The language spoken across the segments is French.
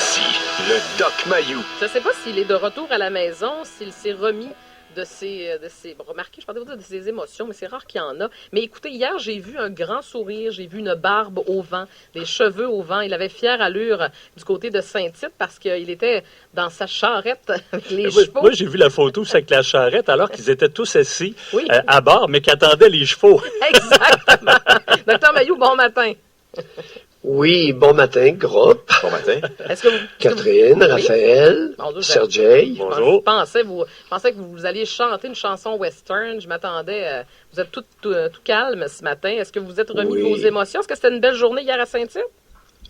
Voici le Doc Mayou. Je ne sais pas s'il est de retour à la maison, s'il s'est remis de ses remarquez, je parlais de ses émotions, mais c'est rare qu'il y en a. Mais écoutez, hier, j'ai vu un grand sourire, j'ai vu une barbe au vent, des cheveux au vent. Il avait fière allure du côté de Saint-Tite parce qu'il était dans sa charrette avec les chevaux. Moi, j'ai vu la photo avec la charrette alors qu'ils étaient tous assis Oui. À bord, mais qu'attendaient les chevaux. Exactement. Docteur Mayou, bon matin. Oui, bon matin, groupe. Bon matin. Est-ce que vous, Catherine, Raphaël, Bonjour, Sergei. Bonjour. Je pensais que vous alliez chanter une chanson western. Je m'attendais. Vous êtes tout calme ce matin. Est-ce que vous êtes remis de vos émotions? Est-ce que c'était une belle journée hier à Saint-Tite?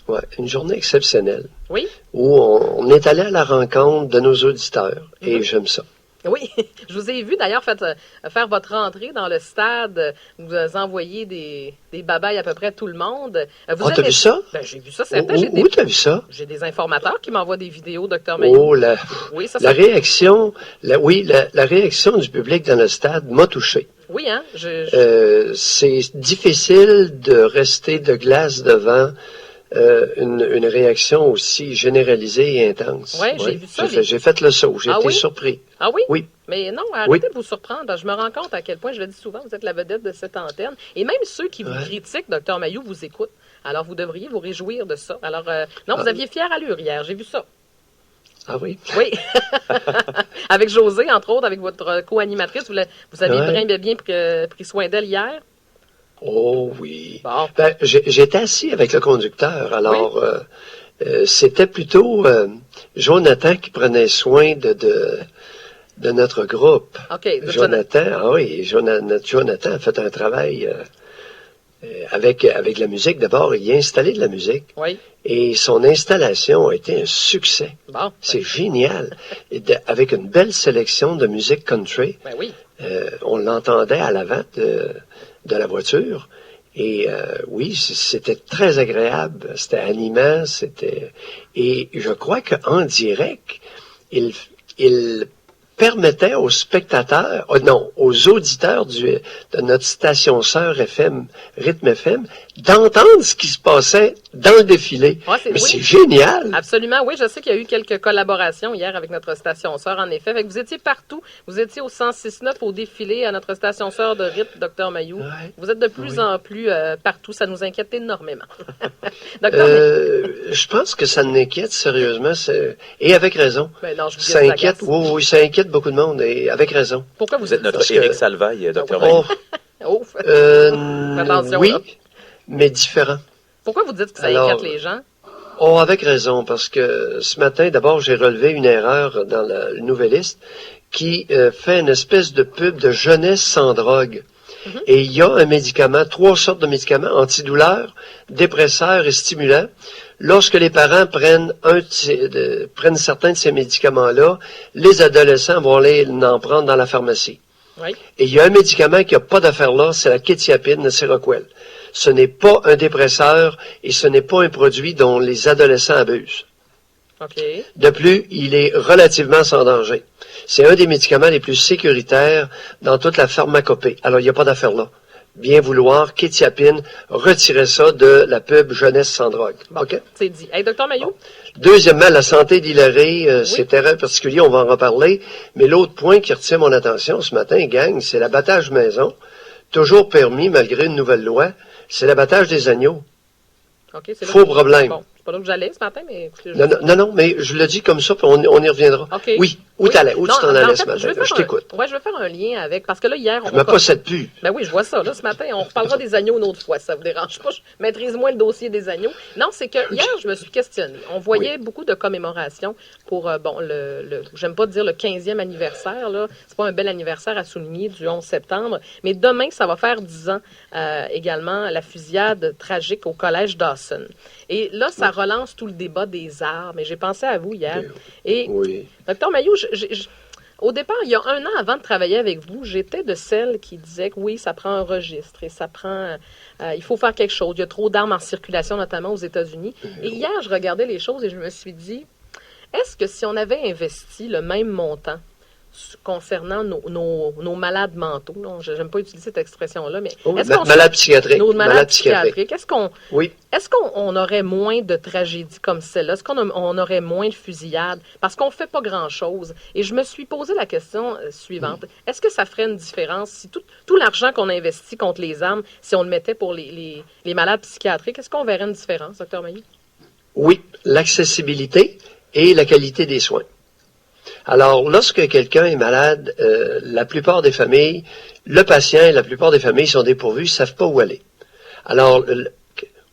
Ouais, une journée exceptionnelle. Oui. Où on est allé à la rencontre de nos auditeurs. Et j'aime ça. Oui, je vous ai vu d'ailleurs faire votre entrée dans le stade. Vous envoyez des babayes à peu près à tout le monde. T'as vu ça? Ben, j'ai vu ça, certain. Où t'as vu ça? J'ai des informateurs qui m'envoient des vidéos, Docteur Mayou. Oh, oui, la réaction, la réaction du public dans le stade m'a touché. Oui, hein? C'est difficile de rester de glace devant une réaction aussi généralisée et intense. Oui, j'ai vu ça. J'ai fait le saut. J'ai été surpris. Ah oui? Oui. Mais non, arrêtez de vous surprendre. Je me rends compte à quel point, je le dis souvent, vous êtes la vedette de cette antenne. Et même ceux qui vous critiquent, Docteur Mayou, vous écoutent. Alors, vous devriez vous réjouir de ça. Alors, non, vous aviez fière allure hier. J'ai vu ça. Ah oui? Oui. Avec Josée, entre autres, avec votre co-animatrice, vous avez bien pris soin d'elle hier? Oh oui. Bon. Ben, j'étais assis avec le conducteur, alors c'était plutôt Jonathan qui prenait soin de notre groupe. OK. Jonathan a fait un travail avec la musique. D'abord, il a installé de la musique. Oui. Et son installation a été un succès. Bon. C'est génial. Avec une belle sélection de musique country. Ben oui. On l'entendait à l'avant de la voiture. Et oui, c'était très agréable. C'était animant. Et je crois qu'en direct, il permettait aux spectateurs, aux auditeurs de notre station sœur FM, Rythme FM, d'entendre ce qui se passait dans le défilé. C'est génial! Absolument, oui. Je sais qu'il y a eu quelques collaborations hier avec notre station sœur, en effet. Fait que vous étiez partout. Vous étiez au 106.9 au défilé à notre station sœur de rythme, Docteur Mayou. Ouais. Vous êtes de plus en plus partout. Ça nous inquiète énormément. Je pense que ça nous inquiète sérieusement. Et avec raison. Ben non, ça inquiète. Oui, ça inquiète beaucoup de monde et avec raison. Pourquoi vous êtes notre Éric Salvaille, Docteur Mayou? Attention, oui, là. Mais différent. Pourquoi vous dites que ça inquiète les gens? Oh, avec raison, parce que ce matin, d'abord, j'ai relevé une erreur dans le Nouvelliste qui fait une espèce de pub de jeunesse sans drogue. Et il y a un médicament, 3 sortes de médicaments, antidouleurs, dépresseurs et stimulants. Lorsque les parents prennent certains de ces médicaments-là, les adolescents vont aller en prendre dans la pharmacie. Oui. Et il y a un médicament qui n'a pas d'affaire là, c'est la kétiapine, le Seroquel. Ce n'est pas un dépresseur et ce n'est pas un produit dont les adolescents abusent. Okay. De plus, il est relativement sans danger. C'est un des médicaments les plus sécuritaires dans toute la pharmacopée. Alors, il n'y a pas d'affaire là. Bien vouloir, kétiapine, retirez ça de la pub Jeunesse sans drogue. Bon, OK? C'est dit. Hey, Docteur Mayou? Bon. Deuxièmement, la santé d'Hilary, c'est très particulier, on va en reparler. Mais l'autre point qui retient mon attention ce matin, gang, c'est l'abattage maison. Toujours permis malgré une nouvelle loi. C'est l'abattage des agneaux. Okay, c'est Faux problème. Bon, c'est pas là que j'allais ce matin, mais... Non, mais je le dis comme ça, puis on y reviendra. Okay. Oui, où tu t'en allais ce matin? Je t'écoute. Oui, je veux faire un lien avec... Parce que là, hier... Je mets pas cette pub. Ben oui, je vois ça. Là, ce matin, on reparlera des agneaux une autre fois, ça vous dérange pas. Je maîtrise moins le dossier des agneaux. Non, c'est que hier, je me suis questionnée. On voyait beaucoup de commémorations pour, j'aime pas dire le 15e anniversaire, là. C'est pas un bel anniversaire à souligner du 11 septembre. Mais demain, ça va faire 10 ans également la fusillade tragique au collège Dawson. Et là, ça relance tout le débat des armes. Et j'ai pensé à vous hier. Et, Docteur Mayou, au départ, il y a 1 an avant de travailler avec vous, j'étais de celles qui disaient que oui, ça prend un registre et ça prend... il faut faire quelque chose. Il y a trop d'armes en circulation, notamment aux États-Unis. Et hier, je regardais les choses et je me suis dit, est-ce que si on avait investi le même montant concernant nos malades mentaux. Je n'aime pas utiliser cette expression-là, mais Oh, est-ce qu'on malade psychiatrique. nos malades Malade psychiatrique. psychiatriques, Oui. est-ce qu'on aurait moins de tragédies comme celle-là? Est-ce qu'on aurait moins de fusillades? Parce qu'on ne fait pas grand-chose. Et je me suis posé la question suivante. Est-ce que ça ferait une différence si tout l'argent qu'on investit contre les armes, si on le mettait pour les malades psychiatriques, est-ce qu'on verrait une différence, Dr. Mailloux? Oui, l'accessibilité et la qualité des soins. Alors, lorsque quelqu'un est malade, la plupart des familles, le patient et la plupart des familles sont dépourvus, ne savent pas où aller. Alors,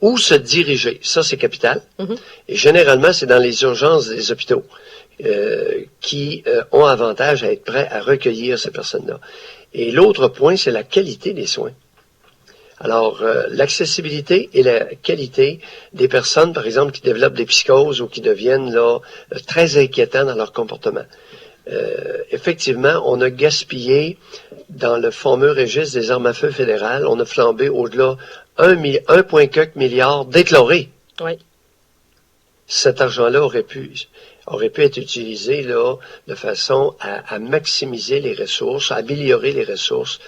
où se diriger, ça c'est capital. Mm-hmm. Et généralement, c'est dans les urgences des hôpitaux qui ont avantage à être prêts à recueillir ces personnes-là. Et l'autre point, c'est la qualité des soins. Alors, l'accessibilité et la qualité des personnes, par exemple, qui développent des psychoses ou qui deviennent là très inquiétants dans leur comportement. Effectivement, on a gaspillé dans le fameux registre des armes à feu fédérales, on a flambé au-delà 1,4 milliard d'éclairés. Oui. Cet argent-là aurait pu être utilisé là de façon à maximiser les ressources, à améliorer les ressources.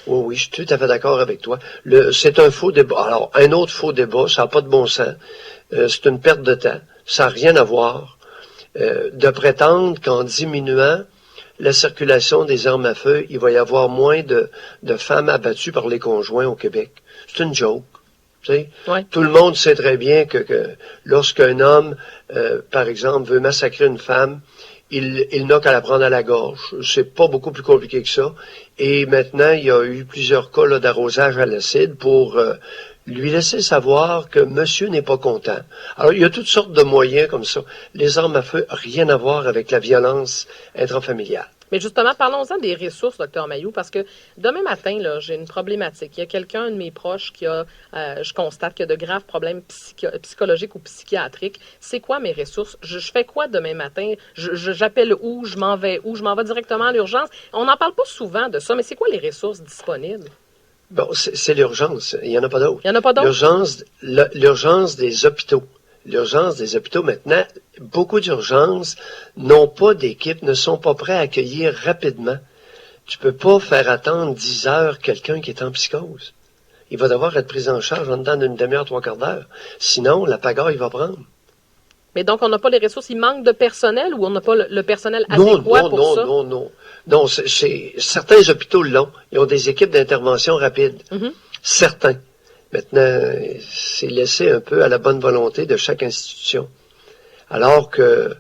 Oui, je suis tout à fait d'accord avec toi. C'est un faux débat. Alors, un autre faux débat, ça n'a pas de bon sens. C'est une perte de temps. Ça n'a rien à voir. De prétendre qu'en diminuant la circulation des armes à feu, il va y avoir moins de femmes abattues par les conjoints au Québec. C'est une joke. Tu sais? Ouais. Tout le monde sait très bien que lorsqu'un homme, par exemple, veut massacrer une femme, il n'a qu'à la prendre à la gorge. C'est pas beaucoup plus compliqué que ça. Et maintenant, il y a eu plusieurs cas là, d'arrosage à l'acide pour lui laisser savoir que monsieur n'est pas content. Alors, il y a toutes sortes de moyens comme ça. Les armes à feu, rien à voir avec la violence intrafamiliale. Mais justement, parlons-en des ressources, Dr. Mailloux, parce que demain matin, là, j'ai une problématique. Il y a quelqu'un, un de mes proches, qui a, je constate qu'il y a de graves problèmes psychologiques ou psychiatriques. C'est quoi mes ressources? Je fais quoi demain matin? J'appelle où? Je m'en vais où? Je m'en vais directement à l'urgence? On n'en parle pas souvent de ça, mais c'est quoi les ressources disponibles? Bon, c'est l'urgence. Il n'y en a pas d'autre. Il n'y en a pas d'autres? L'urgence des hôpitaux. L'urgence des hôpitaux, maintenant, beaucoup d'urgences n'ont pas d'équipe, ne sont pas prêts à accueillir rapidement. Tu peux pas faire attendre 10 heures quelqu'un qui est en psychose. Il va devoir être pris en charge en dedans d'une demi-heure, 3/4 d'heure. Sinon, la pagaille va prendre. Mais donc, on n'a pas les ressources. Il manque de personnel ou on n'a pas le personnel adéquat pour ça? Non, certains hôpitaux l'ont. Ils ont des équipes d'intervention rapide. Mm-hmm. Certains. Maintenant, c'est laissé un peu à la bonne volonté de chaque institution. Alors que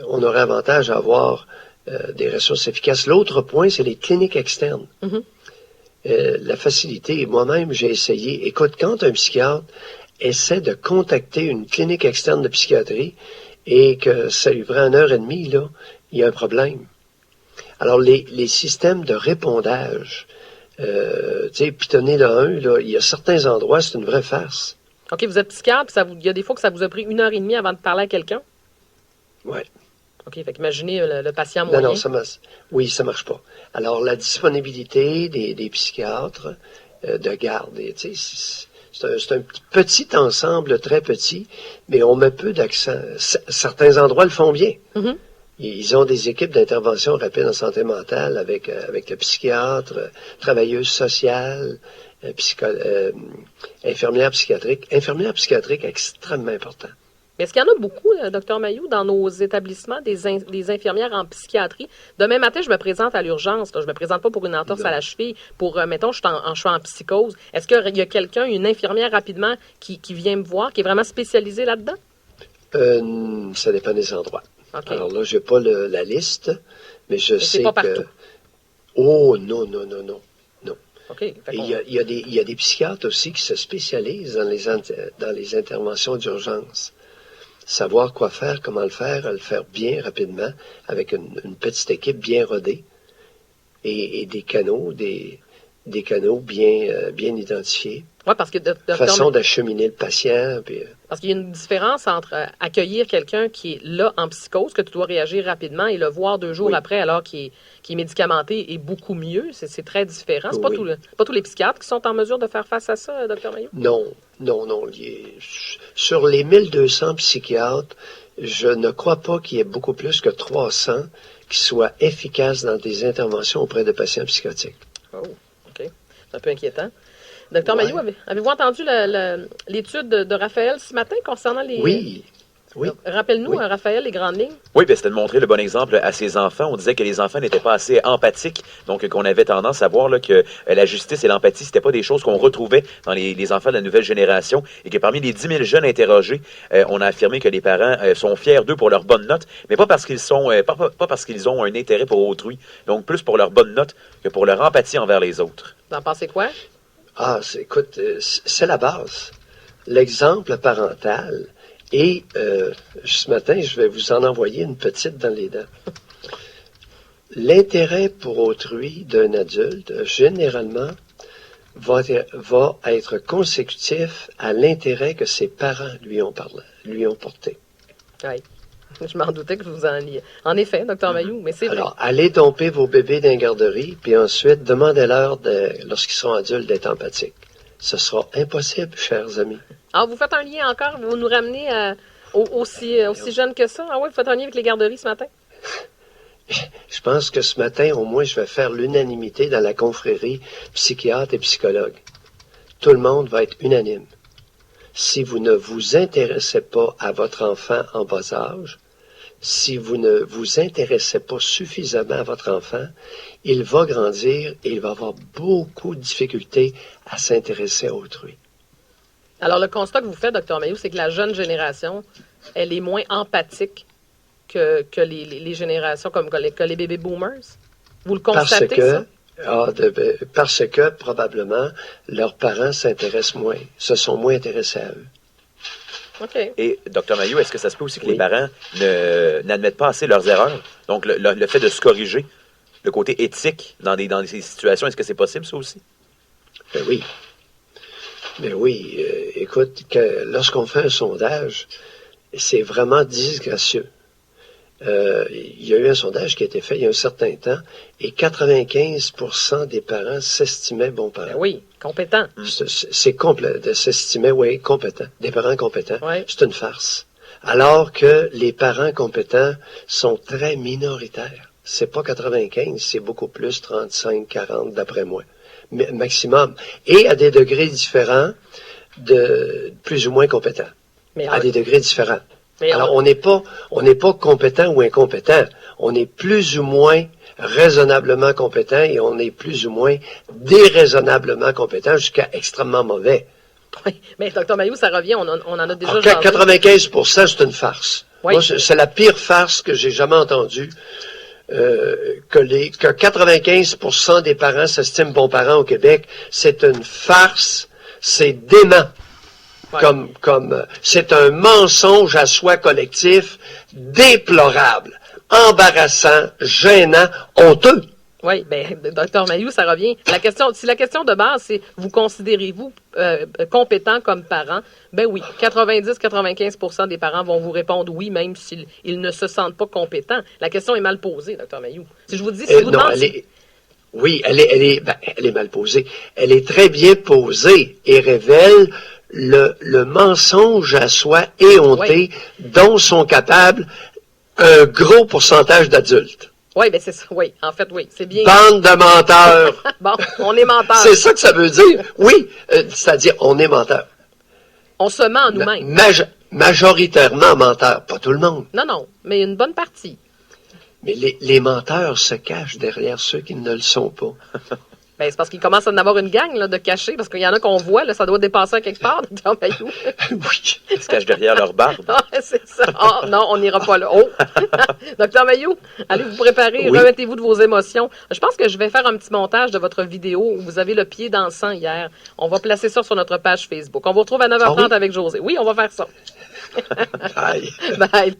on aurait avantage à avoir des ressources efficaces. L'autre point, c'est les cliniques externes. Mm-hmm. La facilité, moi-même, j'ai essayé. Écoute, quand un psychiatre essaie de contacter une clinique externe de psychiatrie et que ça lui prend 1h30, là, il y a un problème. Alors, les systèmes de répondage, tu sais, pitonner là, il y a certains endroits, c'est une vraie farce. OK, vous êtes psychiatre, puis il y a des fois que ça vous a pris 1h30 avant de parler à quelqu'un? Oui. OK, fait qu'imaginez le patient moyen. Non, ça marche pas. Alors, la disponibilité des psychiatres de garde, tu sais, c'est un petit ensemble, très petit, mais on met peu d'accent. Certains endroits le font bien. Mm-hmm. Ils ont des équipes d'intervention rapide en santé mentale avec le psychiatre, travailleuse sociale, infirmière psychiatrique. Infirmière psychiatrique, extrêmement important. Mais est-ce qu'il y en a beaucoup, Dr. Mailloux, dans nos établissements, des infirmières en psychiatrie? Demain matin, je me présente à l'urgence. Là. Je me présente pas pour une entorse à la cheville. Mettons, je suis en psychose. Est-ce qu'il y a quelqu'un, une infirmière rapidement, qui vient me voir, qui est vraiment spécialisée là-dedans? Ça dépend des endroits. Okay. Alors là, je n'ai pas la liste, mais je sais c'est pas que... partout. Oh, non. Okay. Il y a des psychiatres aussi qui se spécialisent dans les interventions d'urgence. Savoir quoi faire, comment le faire bien, rapidement, avec une petite équipe bien rodée et des canaux bien identifiés. Oui, parce que façon d'acheminer le patient. Puis, parce qu'il y a une différence entre accueillir quelqu'un qui est là en psychose, que tu dois réagir rapidement, et le voir 2 jours après alors qu'il est médicamenté et beaucoup mieux. C'est très différent. C'est pas tous les psychiatres qui sont en mesure de faire face à ça, Dr. Mailloux? Non. Sur les 1200 psychiatres, je ne crois pas qu'il y ait beaucoup plus que 300 qui soient efficaces dans des interventions auprès de patients psychotiques. Oh, OK. C'est un peu inquiétant. Docteur Ouais. Mailloux, avez-vous entendu l'étude de Raphaël ce matin concernant les... Oui, oui. Rappelle-nous, Oui. Raphaël, les grandes lignes. Oui, ben, c'était de montrer le bon exemple à ses enfants. On disait que les enfants n'étaient pas assez empathiques, donc qu'on avait tendance à voir là, que la justice et l'empathie, c'était pas des choses qu'on retrouvait dans les enfants de la nouvelle génération, et que parmi les 10 000 jeunes interrogés, on a affirmé que les parents sont fiers d'eux pour leurs bonnes notes, mais pas parce qu'ils sont pas parce qu'ils ont un intérêt pour autrui, donc plus pour leurs bonnes notes que pour leur empathie envers les autres. Vous en pensez quoi? Ah, écoute, c'est la base. L'exemple parental. Et ce matin, je vais vous en envoyer une petite dans les dents. L'intérêt pour autrui d'un adulte, généralement, va être consécutif à l'intérêt que ses parents lui ont porté. Oui. Je m'en doutais que vous en liez. En effet, docteur Mailloux, mais c'est vrai. Alors, allez domper vos bébés dans les garderies, puis ensuite, demandez-leur, lorsqu'ils seront adultes, d'être empathiques. Ce sera impossible, chers amis. Ah, vous faites un lien encore? Vous nous ramenez aussi jeune que ça? Ah oui, vous faites un lien avec les garderies ce matin? Je pense que ce matin, au moins, je vais faire l'unanimité dans la confrérie psychiatre et psychologue. Tout le monde va être unanime. Si vous ne vous intéressez pas à votre enfant en bas âge, si vous ne vous intéressez pas suffisamment à votre enfant, il va grandir et il va avoir beaucoup de difficultés à s'intéresser à autrui. Alors, le constat que vous faites, docteur Mailloux, c'est que la jeune génération, elle est moins empathique que les générations comme que les baby boomers. Vous le constatez, ça? Parce que, probablement, leurs parents s'intéressent moins, se sont moins intéressés à eux. OK. Et, Dr Mailloux, est-ce que ça se peut aussi que Oui. les parents n'admettent pas assez leurs erreurs? Donc, le fait de se corriger, le côté éthique dans ces situations, est-ce que c'est possible, ça aussi? Ben oui. Mais oui, écoute, lorsqu'on fait un sondage, c'est vraiment disgracieux. Il y a eu un sondage qui a été fait il y a un certain temps et 95% des parents s'estimaient bons parents. Ben oui, compétent. C'est complet de s'estimer, oui, compétents, des parents compétents. Ouais. C'est une farce. Alors que les parents compétents sont très minoritaires. C'est pas 95, c'est beaucoup plus, 35, 40 d'après moi. Maximum. Et à des degrés différents de plus ou moins compétents. Mais À des degrés différents. Mais Alors, on n'est pas compétent ou incompétent. On est plus ou moins raisonnablement compétent et on est plus ou moins déraisonnablement compétent jusqu'à extrêmement mauvais. oui. Mais docteur Mailloux, ça revient, on en a déjà Alors, jasé. 95%, c'est une farce. Oui. Moi, c'est la pire farce que j'ai jamais entendue. Que 95% des parents s'estiment bons parents au Québec, c'est une farce, c'est dément. Ouais. C'est un mensonge à soi collectif déplorable, embarrassant, gênant, honteux. Oui, bien, docteur Mailloux, ça revient. Si la question de base, c'est vous considérez-vous compétent comme parent? Ben oui, 90-95% des parents vont vous répondre oui, même s'ils ne se sentent pas compétents. La question est mal posée, docteur Mailloux. Si je vous dis, si vous Non, demandez... oui, elle est mal posée. Elle est très bien posée et révèle le mensonge à soi éhonté dont sont capables un gros pourcentage d'adultes. Oui, ben c'est ça. Oui, en fait, oui. C'est bien. Bande de menteurs. Bon, on est menteurs. C'est ça que ça veut dire. Oui, c'est-à-dire on est menteur. On se ment en nous-mêmes. Majoritairement menteur, pas tout le monde. Non, mais une bonne partie. Mais les menteurs se cachent derrière ceux qui ne le sont pas. Ben, c'est parce qu'il commence à en avoir une gang là, de cachés, parce qu'il y en a qu'on voit, là, ça doit dépasser à quelque part, docteur Mailloux. Oui. Ils se cachent derrière leur barbe. Ah, c'est ça. Oh, non, on n'ira pas là. Oh! Docteur Mailloux, allez vous préparer, Oui. remettez-vous de vos émotions. Je pense que je vais faire un petit montage de votre vidéo où vous avez le pied dans le sang hier. On va placer ça sur notre page Facebook. On vous retrouve à 9h30 Ah oui? avec José. Oui, on va faire ça. Aïe. Bye.